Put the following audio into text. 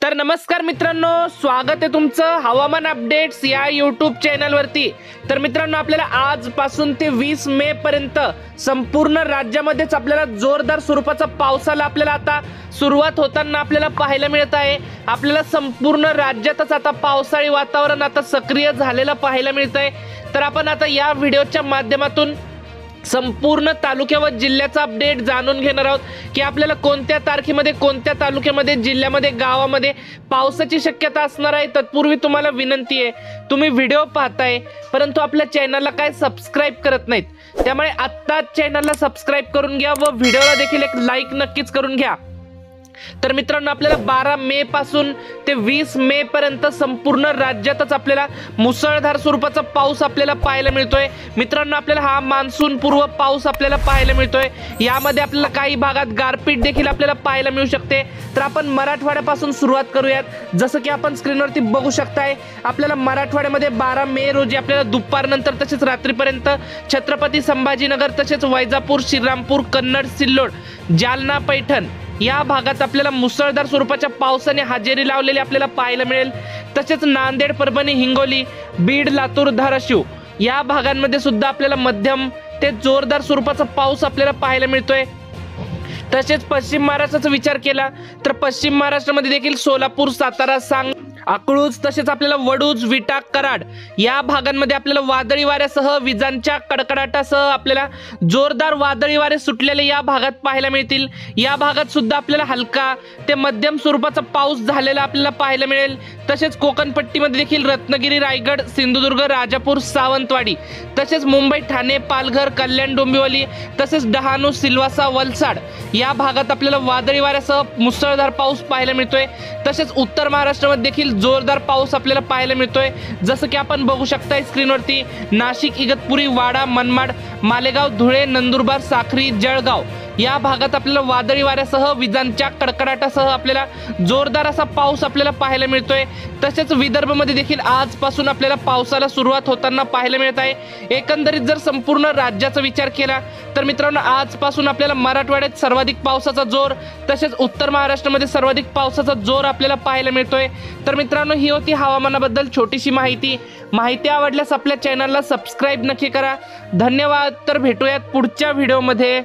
तर नमस्कार मित्रांनो, स्वागत आहे तुमचं हवामान अपडेट्स या यूट्यूब चॅनलवरती। तर मित्रांनो, आपल्याला आजपासून ते 20 मे पर्यंत संपूर्ण राज्यामध्येच आपल्याला जोरदार स्वरूपाचा पावसाला आपल्याला आता सुरुवात होताना आपल्याला पाहायला मिळत आहे। आपल्याला संपूर्ण राज्यातच आता पावसाळी वातावरण आता सक्रिय झालेलं पाहायला मिळत आहे। तर आपण आता या व्हिडिओच्या माध्यमातून संपूर्ण तालुक्या व जिल्ह्याचा अपडेट जाणून घेणार आहोत की आपल्याला कोणत्या तारखेमध्ये कोणत्या तालुक्यामध्ये जिल्ह्यामध्ये गावामध्ये पावसाची शक्यता असणार आहे। तत्पूर्वी तुम्हाला विनंती आहे, तुम्ही व्हिडिओ पाहताय परंतु आपल्या चॅनलला काय सबस्क्राइब करत नाहीत, त्यामुळे आत्ता चॅनलला सबस्क्राइब करून घ्या व व्हिडिओला देखील एक लाईक नक्कीच करून घ्या। तर मित्रांनो, आपल्याला 12 मे पासून ते 20 मे पर्यंत संपूर्ण राज्यातच आपल्याला मुसळधार स्वरूपाचा पाऊस आपल्याला पाहायला मिळतोय। मित्रांनो, आपल्याला हा मान्सून पूर्व पाऊस आपल्याला पाहायला मिळतोय। यामध्ये आपल्याला काही भागात गारपीट देखील आपल्याला पाहायला मिळू शकते। तर आपण मराठवाड्यापासून सुरुवात करूयात। जसं की आपण स्क्रीनवरती बघू शकताय, आपल्याला मराठवाड्यामध्ये 12 मे रोजी आपल्याला दुपारनंतर तसेच रात्रीपर्यंत छत्रपती संभाजीनगर तसेच वैजापूर, श्रीरामपूर, कन्नड, सिल्लोड, जालना, पैठण या भागात आपल्याला मुसळधार स्वरूपाच्या पावसाने हजेरी लावलेली आपल्याला पाहायला मिळेल। तसेच नांदेड, परभणी, हिंगोली, बीड, लातूर, धाराशिव या भागांमध्ये सुद्धा आपल्याला मध्यम ते जोरदार स्वरूपाचा पाऊस आपल्याला पाहायला मिळतोय। तसेच पश्चिम महाराष्ट्राचा विचार केला तर पश्चिम महाराष्ट्रामध्ये देखील सोलापूर, सातारा, सांगली, अकलूज तसेच आपल्याला वडूज, विटा, कराड या भागांमध्ये आपल्याला वादळी वाऱ्यासह विजांच्या कडकडाटासह आपल्याला जोरदार वादळी वारे सुटलेले या भागात पाहायला मिळतील। या भागात सुद्धा आपल्याला हलका ते मध्यम स्वरूपाचा पाऊस झालेला आपल्याला पाहायला मिळेल। तसेच कोकणपट्टीमध्ये देखील रत्नागिरी, रायगड, सिंधुदुर्ग, राजापूर, सावंतवाडी तसेच मुंबई, ठाणे, पालघर, कल्याण, डोंबिवली तसेच डहाणू, सिल्वासा, वलसाड या भागात आपल्याला वादळी वाऱ्यासह मुसळधार पाऊस पाहायला मिळतोय। तसेच उत्तर महाराष्ट्रामध्ये देखील जोरदार पाऊस आपल्याला पाहायला मिळतोय। जसं की आपण बघू शकताय स्क्रीनवरती, नाशिक, इगतपुरी, वाडा, मनमाड, मालेगाव, धुळे, नंदुरबार, साक्री, जळगाव या भागात आपल्याला वादळी वाऱ्यासह विजांच्या कडकडाटासह आपल्याला जोरदार असा पाऊस आपल्याला पाहायला मिळतोय। तसेच विदर्भमध्ये देखील आजपासून आपल्याला पावसाला सुरुवात होताना पाहायला मिळत आहे। एकंदरीत जर संपूर्ण राज्याचा विचार केला तर मित्रांनो, आजपासून आपल्याला मराठवाड्यात सर्वाधिक पावसाचा जोर तसेच उत्तर महाराष्ट्रामध्ये सर्वाधिक पावसाचा जोर आपल्याला पाहायला मिळतोय। तर मित्रांनो, ही होती हवामानाबद्दल छोटीशी माहिती आवडल्यास आपल्या चॅनलला सबस्क्राइब नक्की करा। धन्यवाद। तर भेटूयात पुढच्या व्हिडिओमध्ये।